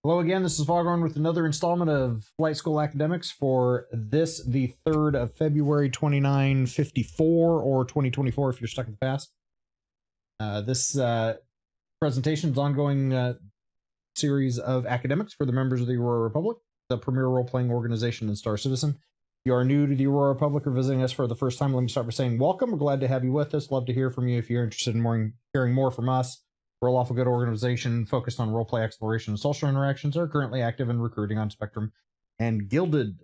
Hello again, this is Foghorn with another installment of Flight School Academics for this, the 3rd of February, 2954, or 2024 if you're stuck in the past. This presentation is an ongoing series of academics for the members of the Aurora Republic, the premier role-playing organization in Star Citizen. If you are new to the Aurora Republic or visiting us for the first time, let me start by saying welcome. We're glad to have you with us. Love to hear from you if you're interested in hearing more from us. We're a lawful good organization focused on roleplay exploration and social interactions, are currently active in recruiting on Spectrum and Gilded.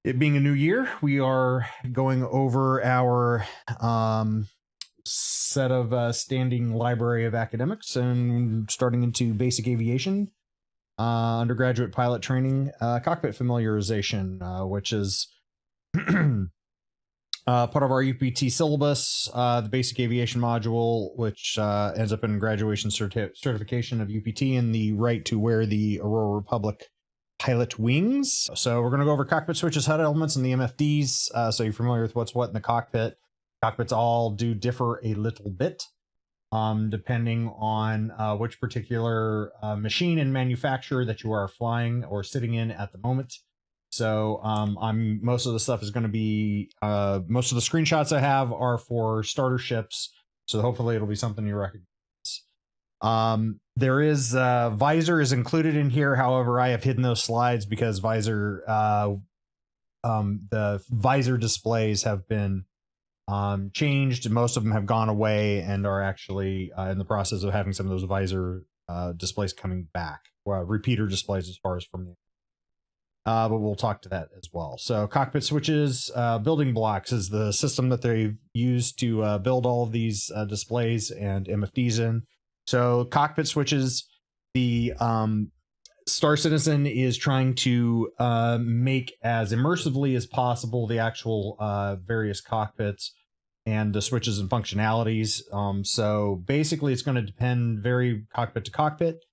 It being a new year, we are going over our set of standing library of academics and starting into basic aviation, undergraduate pilot training, cockpit familiarization, which is part of our UPT syllabus, the basic aviation module, which ends up in graduation certification of UPT and the right to wear the Aurora Republic pilot wings. So we're going to go over cockpit switches, HUD elements, and the MFDs. So you're familiar with what's what in the cockpit. Cockpits all do differ a little bit, depending on which particular machine and manufacturer that you are flying or sitting in at the moment. So most of the stuff is going to be, most of the screenshots I have are for starter ships. So hopefully it'll be something you recognize. There is, visor is included in here. However, I have hidden those slides because the visor displays have been changed. Most of them have gone away and are actually in the process of having some of those visor displays coming back. Repeater displays as far as from the but we'll talk to that as well. So cockpit switches, building blocks is the system that they use to build all of these displays and MFDs in. So cockpit switches, the Star Citizen is trying to make as immersively as possible the actual various cockpits and the switches and functionalities. So basically it's going to depend very cockpit to cockpit.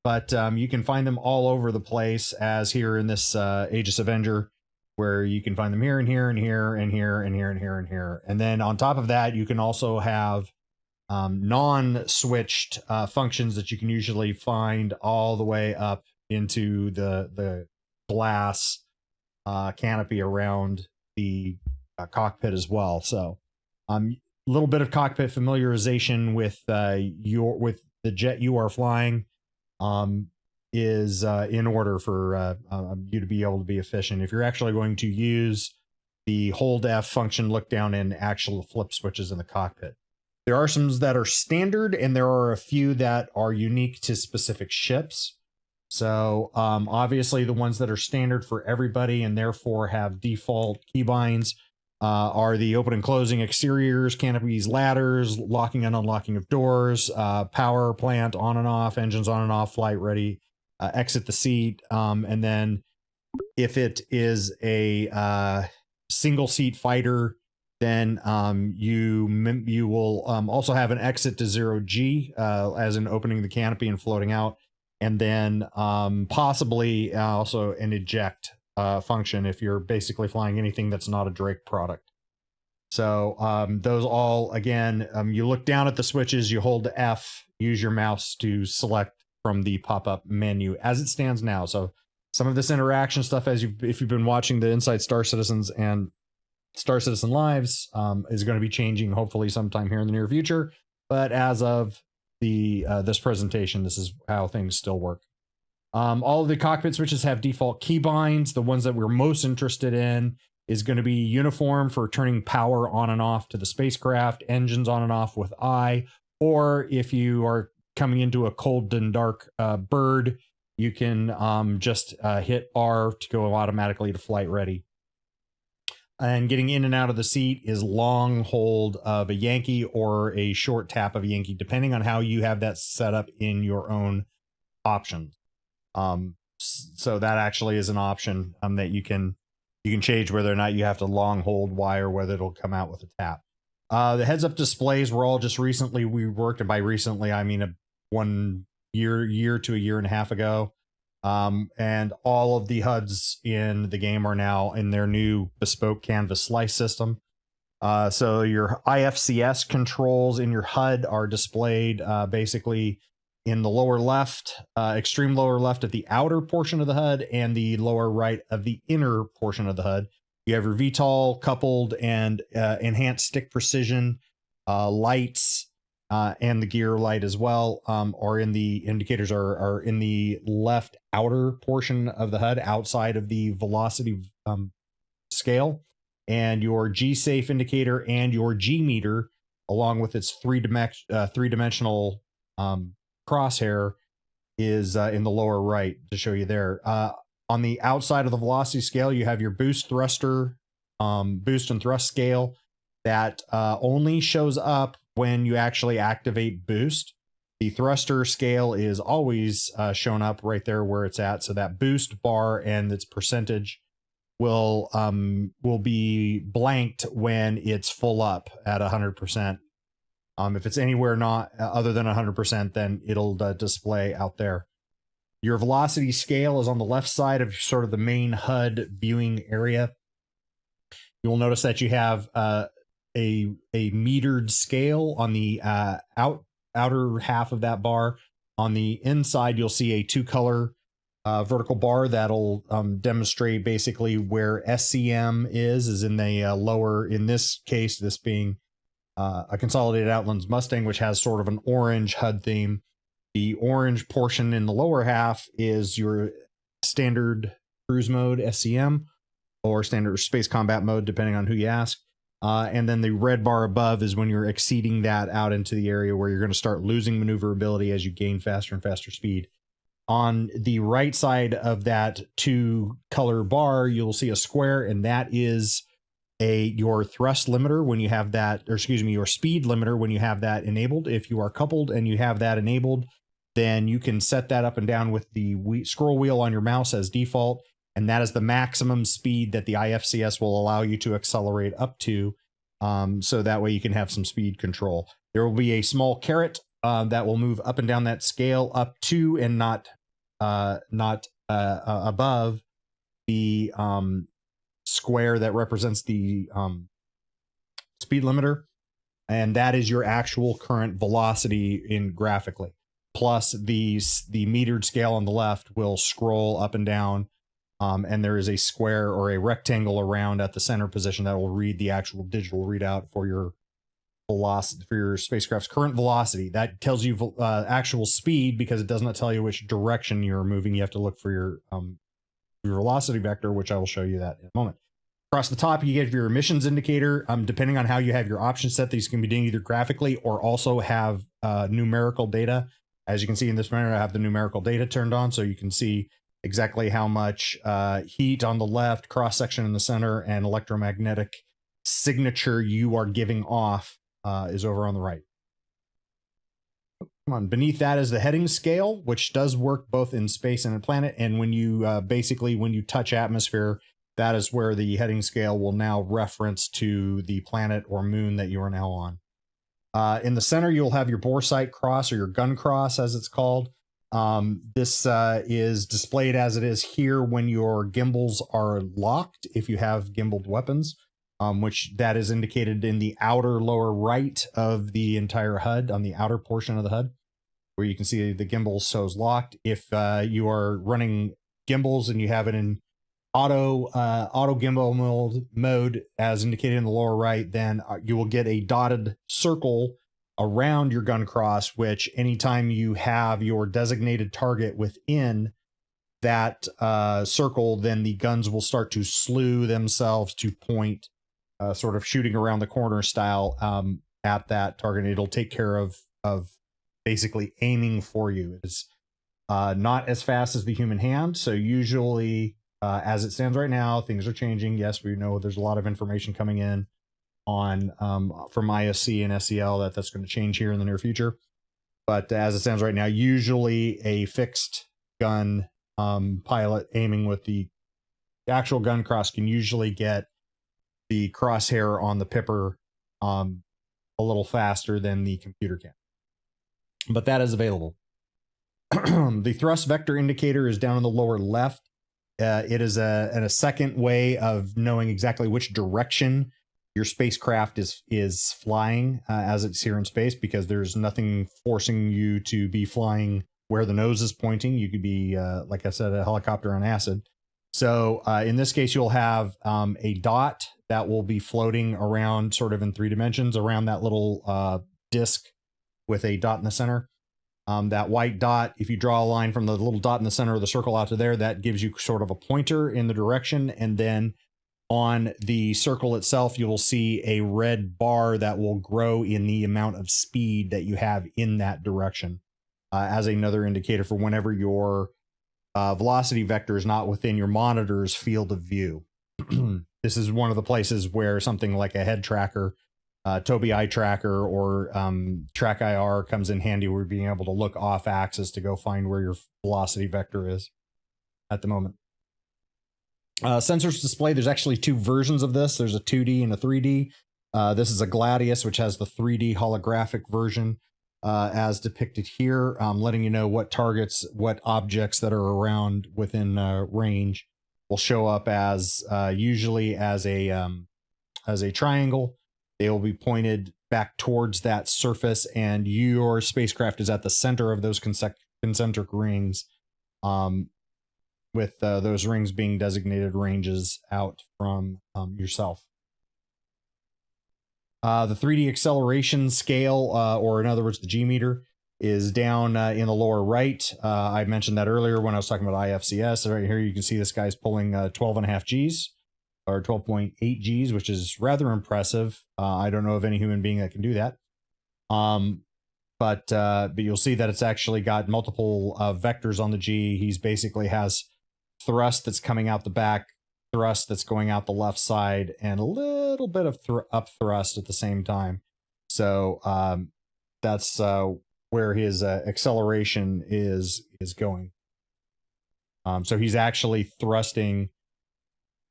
But you can find them all over the place, as here in this Aegis Avenger, where you can find them here and here and here and here and here and here and here. And then on top of that, you can also have non-switched functions that you can usually find all the way up into the glass canopy around the cockpit as well. So a little bit of cockpit familiarization with the jet you are flying is in order for you to be able to be efficient. If you're actually going to use the hold F function, look down, and actual flip switches in the cockpit. There are some that are standard, and there are a few that are unique to specific ships. So obviously the ones that are standard for everybody and therefore have default keybinds are the open and closing exteriors, canopies, ladders, locking and unlocking of doors, power plant on and off, engines on and off, flight ready, exit the seat. And then if it is a single seat fighter, then you will also have an exit to 0G, as in opening the canopy and floating out. And then possibly also an eject function if you're basically flying anything that's not a Drake product. So those all, again, you look down at the switches, you hold F, use your mouse to select from the pop-up menu as it stands now. So some of this interaction stuff, if you've been watching the Inside Star Citizens and Star Citizen Lives, is going to be changing hopefully sometime here in the near future. But as of this presentation, this is how things still work. All of the cockpit switches have default keybinds. The ones that we're most interested in is going to be uniform for turning power on and off to the spacecraft, engines on and off with I, or if you are coming into a cold and dark bird, you can just hit R to go automatically to flight ready. And getting in and out of the seat is long hold of a Yankee or a short tap of a Yankee, depending on how you have that set up in your own options. So that actually is an option that you can change whether or not you have to long hold Y or whether it'll come out with a tap. The heads up displays were all just recently we worked, and by recently I mean 1 year to a year and a half ago. And all of the HUDs in the game are now in their new bespoke canvas slice system. So your IFCS controls in your HUD are displayed basically in the lower left, extreme lower left of the outer portion of the HUD and the lower right of the inner portion of the HUD. You have your VTOL, coupled, and enhanced stick precision lights, and the gear light as well, or in the indicators are in the left outer portion of the HUD outside of the velocity scale, and your G-safe indicator and your G meter, along with its three-dimensional crosshair, is in the lower right to show you there. On the outside of the velocity scale, you have your boost and thrust scale that only shows up when you actually activate boost. The thruster scale is always shown up right there where it's at. So that boost bar and its percentage will be blanked when it's full up at 100%. If it's anywhere not other than 100%, then it'll display out there. Your velocity scale is on the left side of sort of the main HUD viewing area. You'll notice that you have a metered scale on the outer half of that bar. On the inside, you'll see a 2-color vertical bar that'll demonstrate basically where SCM is in the lower, in this case, this being a Consolidated Outlands Mustang, which has sort of an orange HUD theme. The orange portion in the lower half is your standard cruise mode, SCM, or standard space combat mode, depending on who you ask. And then the red bar above is when you're exceeding that out into the area where you're going to start losing maneuverability as you gain faster and faster speed. On the right side of that 2-color bar, you'll see a square, and that is your thrust limiter when you have that, or excuse me, your speed limiter when you have that enabled. If you are coupled and you have that enabled, then you can set that up and down with the scroll wheel on your mouse as default, and that is the maximum speed that the IFCS will allow you to accelerate up to, so that way you can have some speed control. There will be a small caret that will move up and down that scale up to and not above the square that represents the speed limiter, and that is your actual current velocity in graphically. Plus the metered scale on the left will scroll up and down, and there is a square or a rectangle around at the center position that will read the actual digital readout for your velocity, for your spacecraft's current velocity. That tells you actual speed, because it does not tell you which direction you're moving. You have to look for your velocity vector, which I will show you that in a moment. Across the top, you get your emissions indicator. Depending on how you have your options set, these can be done either graphically or also have numerical data. As you can see in this manner, I have the numerical data turned on, so you can see exactly how much heat on the left, cross-section in the center, and electromagnetic signature you are giving off is over on the right. Come on. Beneath that is the heading scale, which does work both in space and in planet. And when you basically, when you touch atmosphere, that is where the heading scale will now reference to the planet or moon that you are now on. In the center, you'll have your bore sight cross, or your gun cross, as it's called. This is displayed as it is here when your gimbals are locked, if you have gimbaled weapons, which that is indicated in the outer lower right of the entire HUD, on the outer portion of the HUD, where you can see the gimbal shows locked. If you are running gimbals and you have it in auto gimbal mode, as indicated in the lower right, then you will get a dotted circle around your gun cross, which anytime you have your designated target within that circle, then the guns will start to slew themselves to point, sort of shooting around the corner style, at that target. It'll take care of basically aiming for you. It's not as fast as the human hand, so usually as it stands right now, things are changing. Yes, we know there's a lot of information coming in on from ISC and SEL that's going to change here in the near future. But as it stands right now, usually a fixed gun pilot aiming with the actual gun cross can usually get the crosshair on the pipper a little faster than the computer can. But that is available. The thrust vector indicator is down in the lower left. It is a second way of knowing exactly which direction your spacecraft is flying as it's here in space, because there's nothing forcing you to be flying where the nose is pointing. You could be, like I said, a helicopter on acid. So in this case, you'll have a dot that will be floating around sort of in 3 dimensions around that little disk with a dot in the center. That white dot, if you draw a line from the little dot in the center of the circle out to there, that gives you sort of a pointer in the direction. And then on the circle itself, you will see a red bar that will grow in the amount of speed that you have in that direction, as another indicator for whenever your velocity vector is not within your monitor's field of view. This is one of the places where something like a head tracker, Tobii eye tracker, or track IR comes in handy. We're being able to look off axis to go find where your velocity vector is at the moment. Sensors display, there's actually 2 versions of this. There's a 2D and a 3D. This is a Gladius, which has the 3D holographic version as depicted here, letting you know what targets, what objects that are around within range will show up as usually as a triangle. They will be pointed back towards that surface, and your spacecraft is at the center of those concentric rings, with those rings being designated ranges out from yourself. The 3D acceleration scale, or in other words, the G meter, is down in the lower right. I mentioned that earlier when I was talking about IFCS. Right here, you can see this guy's pulling 12.5 Gs, or 12.8 Gs, which is rather impressive. I don't know of any human being that can do that. But you'll see that it's actually got multiple vectors on the G. He's basically has thrust that's coming out the back, thrust that's going out the left side, and a little bit of up thrust at the same time. So that's where his acceleration is going. So he's actually thrusting.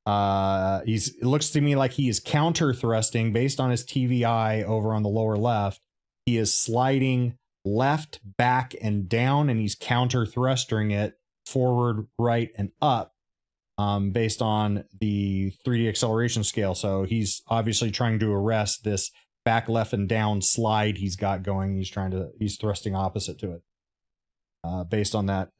It looks to me like he is counter thrusting based on his TVI over on the lower left. He is sliding left, back, and down, and he's counter thrusting it forward, right, and up, based on the 3D acceleration scale. So he's obviously trying to arrest this back, left, and down slide he's got going. He's thrusting opposite to it, based on that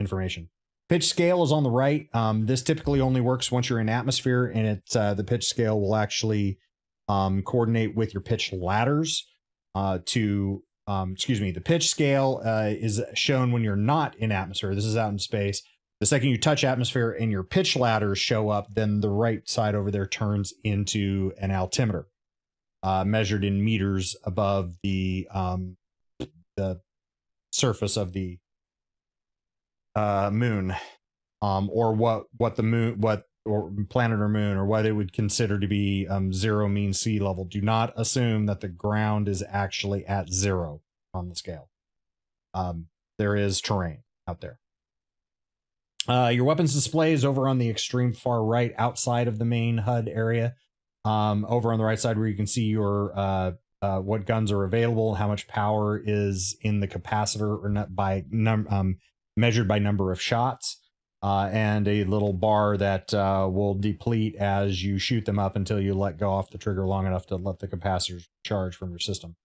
information. Pitch scale is on the right. This typically only works once you're in atmosphere, and the pitch scale will actually coordinate with your pitch ladders the pitch scale is shown when you're not in atmosphere. This is out in space. The second you touch atmosphere and your pitch ladders show up, then the right side over there turns into an altimeter, measured in meters above the surface of the moon, or what the moon, or planet or moon, or what they would consider to be zero mean sea level. Do not assume that the ground is actually at 0 on the scale. There is terrain out there. Your weapons display is over on the extreme far right, outside of the main HUD area. Over on the right side, where you can see your what guns are available, how much power is in the capacitor, or not by measured by number of shots. And a little bar that will deplete as you shoot them up until you let go off the trigger long enough to let the capacitors charge from your system.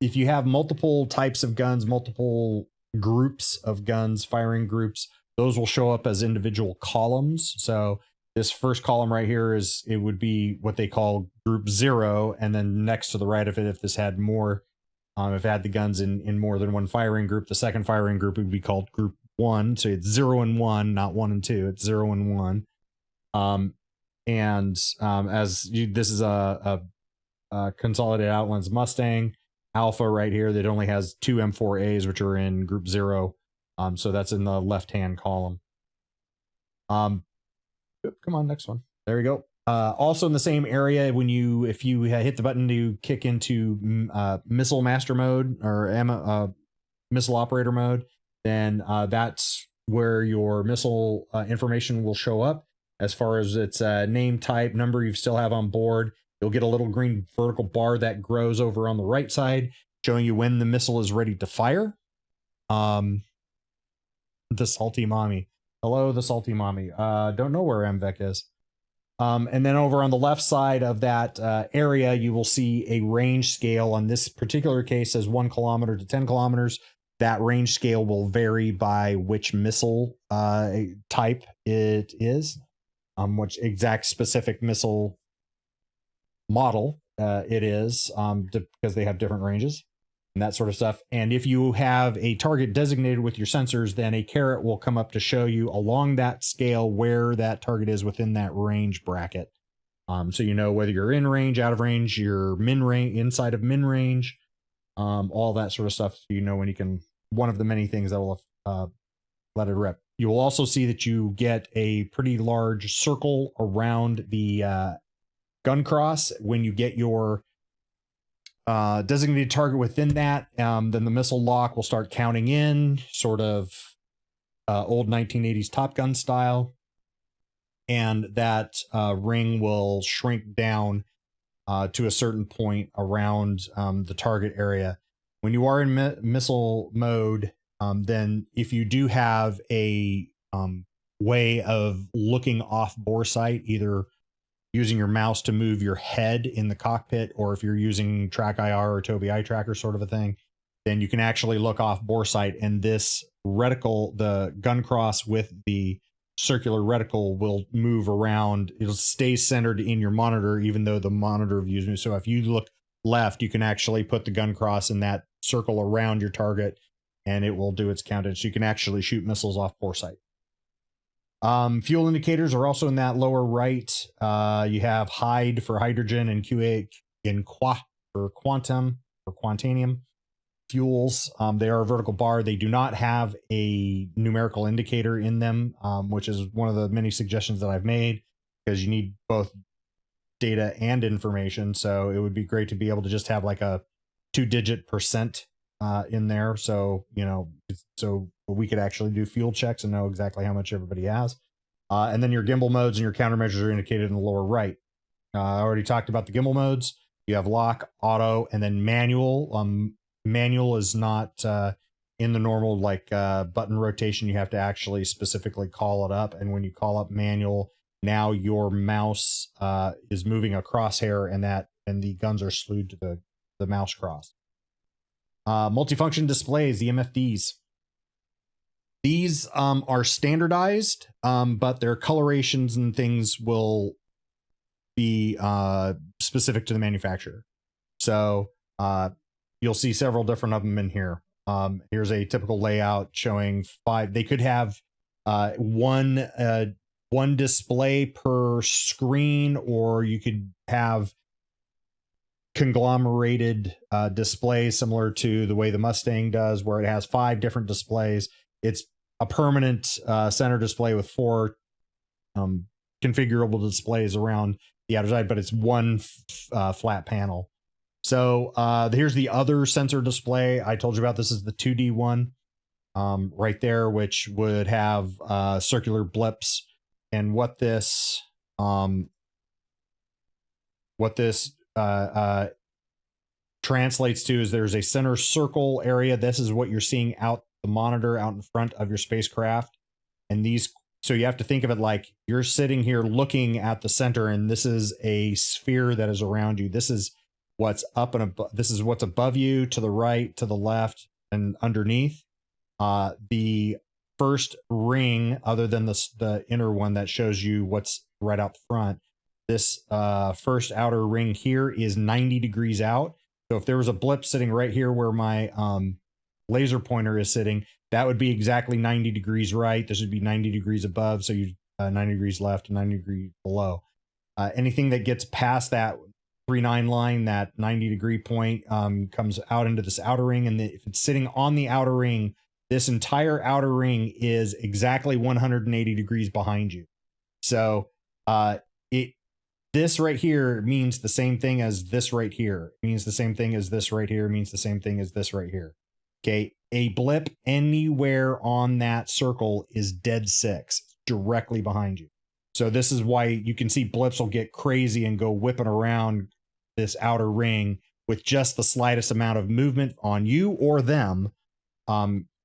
If you have multiple types of guns, multiple groups of guns, firing groups, those will show up as individual columns. So this first column right here it would be what they call group 0, and then next to the right of it, if this had more, if it had the guns in more than one firing group, the second firing group would be called group 1. So it's 0 and 1, not 1 and 2. It's 0 and 1. This is a consolidated outlines Mustang Alpha right here that only has 2 M4As, which are in group 0. So that's in the left hand column. Come on, next one. There we go. Also in the same area, if you hit the button to kick into missile master mode, or missile operator mode, then that's where your missile information will show up, as far as its name, type, number you still have on board. You'll get a little green vertical bar that grows over on the right side, showing you when the missile is ready to fire. The salty mommy. Hello, the salty mommy. Don't know where MVEC is. And then over on the left side of that area, you will see a range scale. On this particular case, says 1 kilometer to 10 kilometers. That range scale will vary by which missile type it is, which exact specific missile model it is, because they have different ranges and that sort of stuff. And if you have a target designated with your sensors, then a caret will come up to show you along that scale where that target is within that range bracket. So you know whether you're in range, out of range, you're min range, inside of min range, all that sort of stuff. So you know when you can, one of the many things that will let it rip. You will also see that you get a pretty large circle around the gun cross when you get your designated target within that. Then the missile lock will start counting in, sort of old 1980s Top Gun style, and that ring will shrink down to a certain point around the target area. When you are in missile mode, then if you do have a way of looking off bore sight, either using your mouse to move your head in the cockpit, or if you're using track IR or Tobii eye tracker sort of a thing, then you can actually look off bore sight, and this reticle, the gun cross with the circular reticle, will move around. It'll stay centered in your monitor, even though the monitor views me. So if you look left, you can actually put the gun cross in that circle around your target, and it will do its countage. So you can actually shoot missiles off bore sight. Fuel indicators are also in that lower right. You have HYDE for hydrogen and QA in qua for quantum or quantanium fuels. They are a vertical bar. They do not have a numerical indicator in them, which is one of the many suggestions that I've made, because you need both data and information. So it would be great to be able to just have like a 2-digit % in there. So, you know, so we could actually do fuel checks and know exactly how much everybody has. And then your gimbal modes and your countermeasures are indicated in the lower right. I already talked about the gimbal modes. You have lock, auto, and then manual. Manual is not in the normal like button rotation. You have to actually specifically call it up. And when you call up manual, now your mouse is moving a crosshair, and the guns are slewed to the mouse cross. Multifunction displays, the MFDs. These are standardized, but their colorations and things will be specific to the manufacturer. So you'll see several different of them in here. Here's a typical layout showing 5. They could have one display per screen, or you could have conglomerated displays similar to the way the Mustang does, where it has 5 different displays. It's a permanent center display with 4 configurable displays around the outer side, but it's one flat panel. So here's the other sensor display I told you about. This is the 2D one right there, which would have circular blips. And what this translates to is there's a center circle area. This is what you're seeing out the monitor out in front of your spacecraft. And these, so you have to think of it like you're sitting here looking at the center, and this is a sphere that is around you. This is what's up and above. This is what's above you, to the right, to the left, and underneath. The first ring, other than the inner one that shows you what's right out front, this first outer ring here is 90 degrees out. So if there was a blip sitting right here where my laser pointer is sitting, that would be exactly 90 degrees right. This would be 90 degrees above. So you 90 degrees left and 90 degrees below. Anything that gets past that 3-9 line, that 90 degree point, comes out into this outer ring. And if it's sitting on the outer ring, this entire outer ring is exactly 180 degrees behind you. So this right here means the same thing as this right here. It means the same thing as this right here. It means the same thing as this right here. Okay. A blip anywhere on that circle is dead 6, directly behind you. So this is why you can see blips will get crazy and go whipping around this outer ring with just the slightest amount of movement on you or them,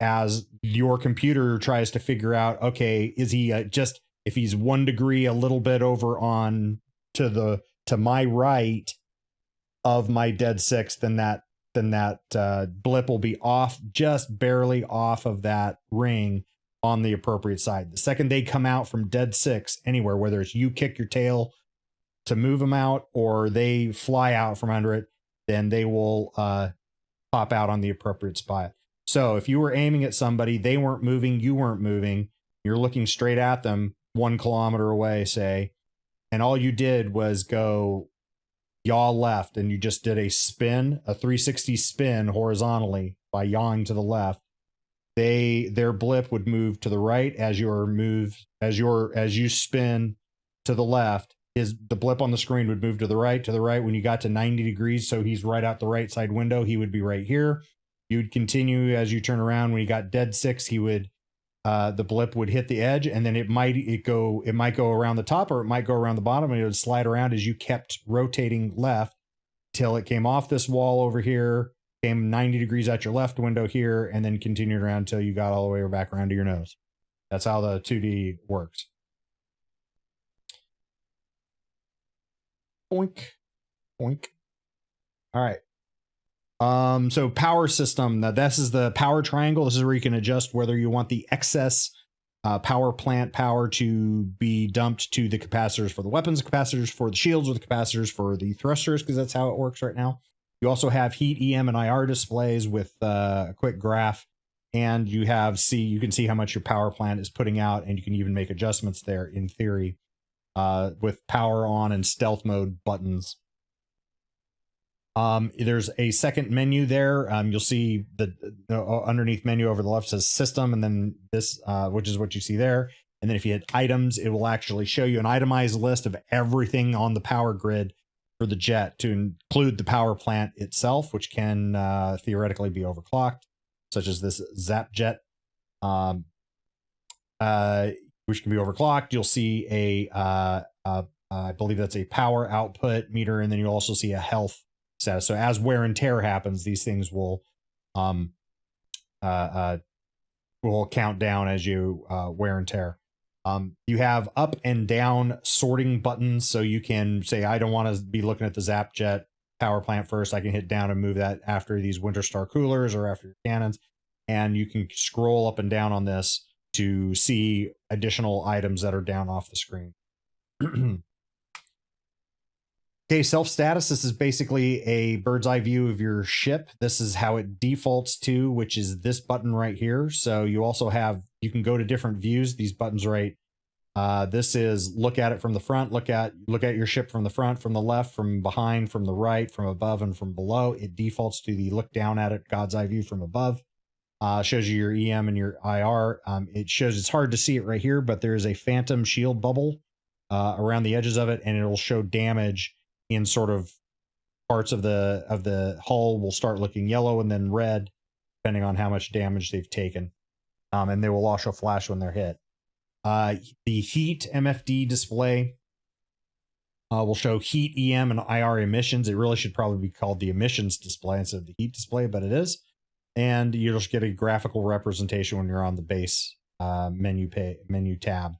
as your computer tries to figure out, okay, is he just If he's 1 degree a little bit over on to my right of my dead 6, then that blip will be off, just barely off of that ring on the appropriate side. The second they come out from dead 6 anywhere, whether it's you kick your tail to move them out or they fly out from under it, then they will pop out on the appropriate spot. So if you were aiming at somebody, they weren't moving, you weren't moving, you're looking straight at them 1 kilometer away, say, and all you did was go yaw left, and you just did a spin, a 360 spin horizontally by yawing to the left, their blip would move to the right as you spin to the left. The blip on the screen would move to the right. When you got to 90 degrees, so he's right out the right side window, he would be right here. You'd continue as you turn around. When you got dead 6, he would the blip would hit the edge, and then it might go around the top, or it might go around the bottom, and it would slide around as you kept rotating left till it came off this wall over here, came 90 degrees at your left window here, and then continued around until you got all the way back around to your nose. That's how the 2D works. Boink, boink. All right. So power system. Now this is the power triangle. This is where you can adjust whether you want the excess power plant power to be dumped to the capacitors for the weapons, capacitors for the shields, or the capacitors for the thrusters, because that's how it works right now. You also have heat, EM, and IR displays with a quick graph, and you can see how much your power plant is putting out, and you can even make adjustments there in theory with power on and stealth mode buttons. There's a second menu there. You'll see the underneath menu over the left says system, and then this, which is what you see there. And then if you hit items, it will actually show you an itemized list of everything on the power grid for the jet, to include the power plant itself, which can theoretically be overclocked, such as this Zap jet, which can be overclocked. You'll see I believe that's a power output meter, and then you'll also see a health status. So as wear and tear happens, these things will count down as you wear and tear. You have up and down sorting buttons, so you can say, I don't want to be looking at the Zap jet power plant first. I can hit down and move that after these Winter Star coolers or after your cannons, and you can scroll up and down on this to see additional items that are down off the screen. Okay, self status. This is basically a bird's eye view of your ship. This is how it defaults to, which is this button right here. So you also you can go to different views. These buttons right. This is look at it from the front, look at your ship from the front, from the left, from behind, from the right, from above, and from below. It defaults to the look down at it, God's eye view from above. Shows you your EM and your IR. It shows, it's hard to see it right here, but there is a phantom shield bubble around the edges of it, and it'll show damage in sort of parts of the hull will start looking yellow and then red, depending on how much damage they've taken. And they will also flash when they're hit. The heat MFD display will show heat, EM, and IR emissions. It really should probably be called the emissions display instead of the heat display, but it is. And you'll just get a graphical representation when you're on the base menu tab.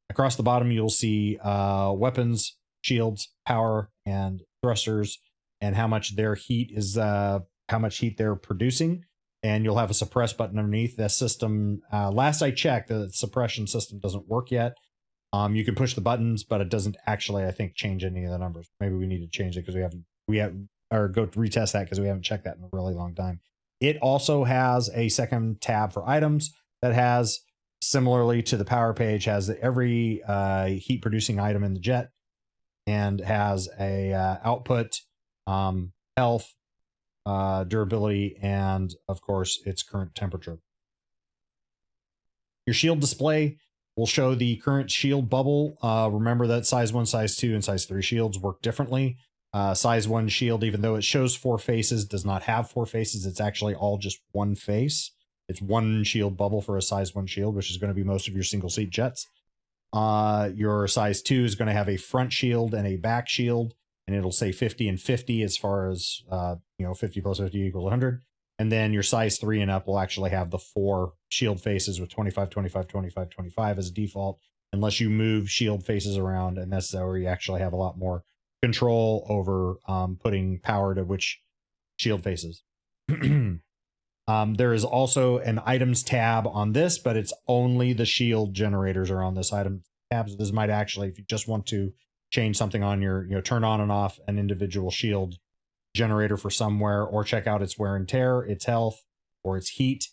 Across the bottom, you'll see weapons, shields, power, and thrusters, and how much their heat is, how much heat they're producing. And you'll have a suppress button underneath. That system, last I checked, the suppression system doesn't work yet. You can push the buttons, but it doesn't actually, I think, change any of the numbers. Maybe we need to change it because or go retest that because we haven't checked that in a really long time. It also has a second tab for items that has, similarly to the power page, has every heat producing item in the jet, and has a output, health, durability, and of course its current temperature. Your shield display will show the current shield bubble. Remember that size 1, size 2, and size 3 shields work differently. Size 1 shield, even though it shows 4 faces, does not have 4 faces. It's actually all just 1 face. It's 1 shield bubble for a size 1 shield, which is going to be most of your single seat jets. Your size 2 is going to have a front shield and a back shield, and it'll say 50 and 50 as far as 50 plus 50 equals 100. And then your size 3 and up will actually have the 4 shield faces with 25, 25, 25, 25 as a default. unless you move shield faces around, and that's where you actually have a lot more control over putting power to which shield faces. There is also an items tab on this, but it's only the shield generators are on this item tab. So this might actually, if you just want to change something on your, turn on and off an individual shield generator for somewhere, or check out its wear and tear, its health, or its heat,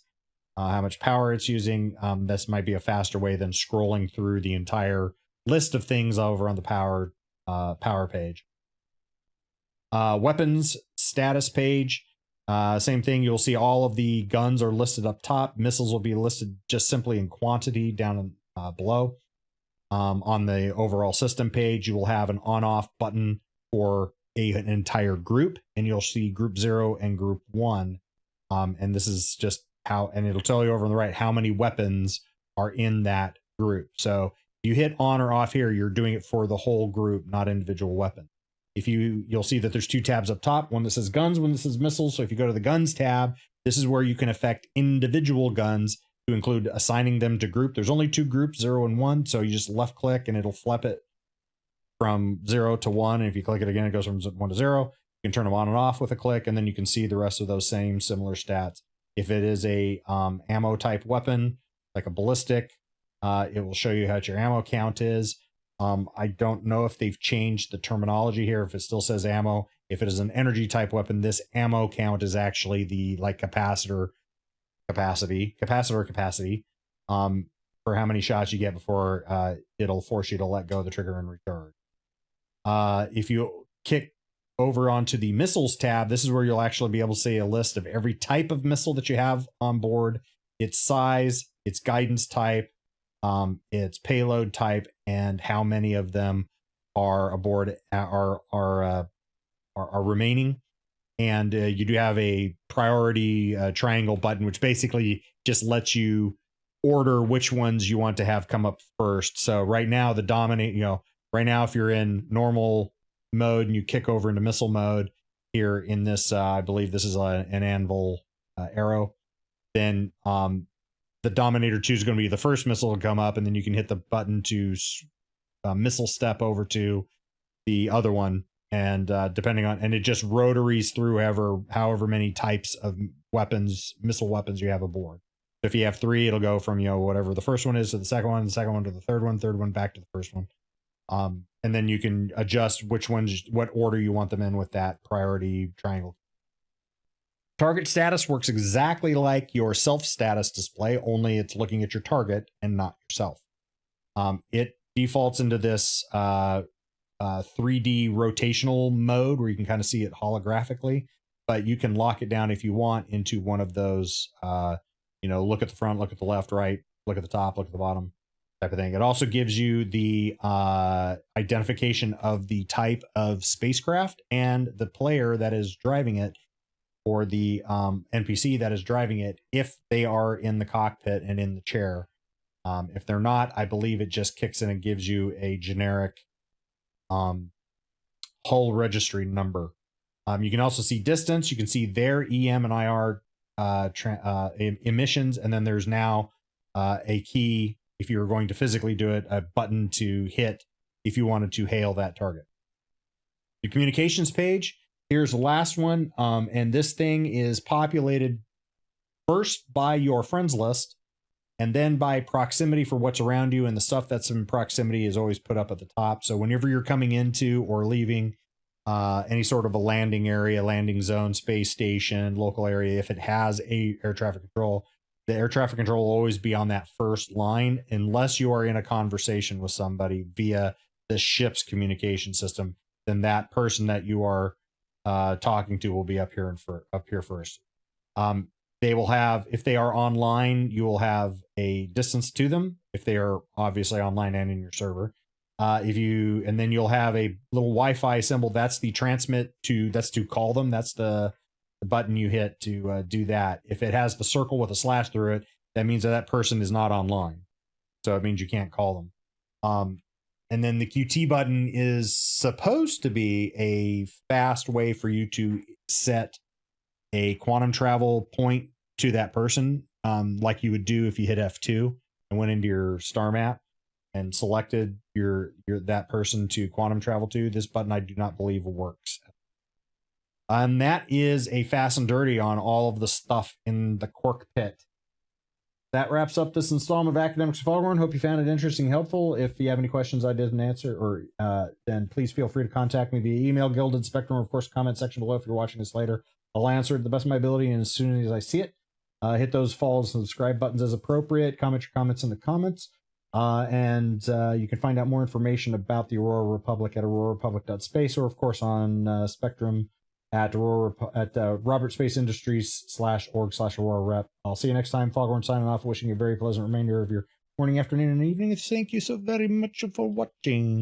how much power it's using. This might be a faster way than scrolling through the entire list of things over on the power page. Weapons status page. Same thing. You'll see all of the guns are listed up top. Missiles will be listed just simply in quantity down below. On the overall system page, you will have an on-off button for an entire group, and you'll see group 0 and group 1. And this is just how, and it'll tell you over on the right how many weapons are in that group. So if you hit on or off here, you're doing it for the whole group, not individual weapon. If you'll see that there's two tabs up top, one that says guns, one that says missiles. So if you go to the guns tab, this is where you can affect individual guns to include assigning them to group. There's only two groups, 0 and 1. So you just left click and it'll flip it from 0 to 1. And if you click it again, it goes from 1 to 0. You can turn them on and off with a click, and then you can see the rest of those same similar stats. If it is a ammo type weapon, like a ballistic, it will show you how your ammo count is. I don't know if they've changed the terminology here, if it still says ammo. If it is an energy type weapon, this ammo count is actually the capacitor capacity for how many shots you get before it'll force you to let go of the trigger and recharge. If you kick over onto the missiles tab, this is where you'll actually be able to see a list of every type of missile that you have on board, its size, its guidance type, its payload type, and how many of them are aboard are remaining. And you do have a priority triangle button, which basically just lets you order which ones you want to have come up first. So right now, right now, if you're in normal mode and you kick over into missile mode here in this, I believe this is an anvil arrow, then the Dominator 2 is going to be the first missile to come up, and then you can hit the button to missile step over to the other one, and depending on, and it just rotaries through however many types of missile weapons you have aboard. So if you have 3, it'll go from whatever the first one is to the second one to the third one back to the first one. And then you can adjust what order you want them in with that priority triangle. Target status works exactly like your self status display, only it's looking at your target and not yourself. It defaults into this 3D rotational mode where you can kind of see it holographically, but you can lock it down if you want into one of those, look at the front, look at the left, right, look at the top, look at the bottom type of thing. It also gives you the identification of the type of spacecraft and the player that is driving it, or the NPC that is driving it, if they are in the cockpit and in the chair. If they're not, I believe it just kicks in and gives you a generic hull registry number. You can also see distance. You can see their EM and IR emissions, and then there's now a key, if you were going to physically do it, a button to hit if you wanted to hail that target. The communications page, here's the last one, and this thing is populated first by your friends list, and then by proximity for what's around you, and the stuff that's in proximity is always put up at the top. So whenever you're coming into or leaving any sort of a landing area, landing zone, space station, local area, if it has air traffic control, the air traffic control will always be on that first line, unless you are in a conversation with somebody via the ship's communication system. Then that person that you are talking to will be up here first. They will have, if they are online, you will have a distance to them if they are obviously online and in your server. And then you'll have a little Wi-Fi symbol. That's the transmit that's to call them. That's the button you hit to do that. If it has the circle with a slash through it, that means that person is not online. So it means you can't call them. And then the QT button is supposed to be a fast way for you to set a quantum travel point to that person, like you would do if you hit F2 and went into your star map. and selected your that person to quantum travel to, this button I do not believe works. And that is a fast and dirty on all of the stuff in the Cockpit. That wraps up this installment of Academics of Foghorn. Hope you found it interesting and helpful. If you have any questions I didn't answer, or then please feel free to contact me via email, Gilded Spectrum, or of course, comment section below if you're watching this later. I'll answer it to the best of my ability, and as soon as I see it, hit those follow and subscribe buttons as appropriate. Comment your comments in the comments. And you can find out more information about the Aurora Republic at aurorarepublic.space, or of course on Spectrum at Robert Space Industries /org/Aurora Rep. I'll see you next time. Foghorn signing off, wishing you a very pleasant remainder of your morning, afternoon, and evening. Thank you so very much for watching.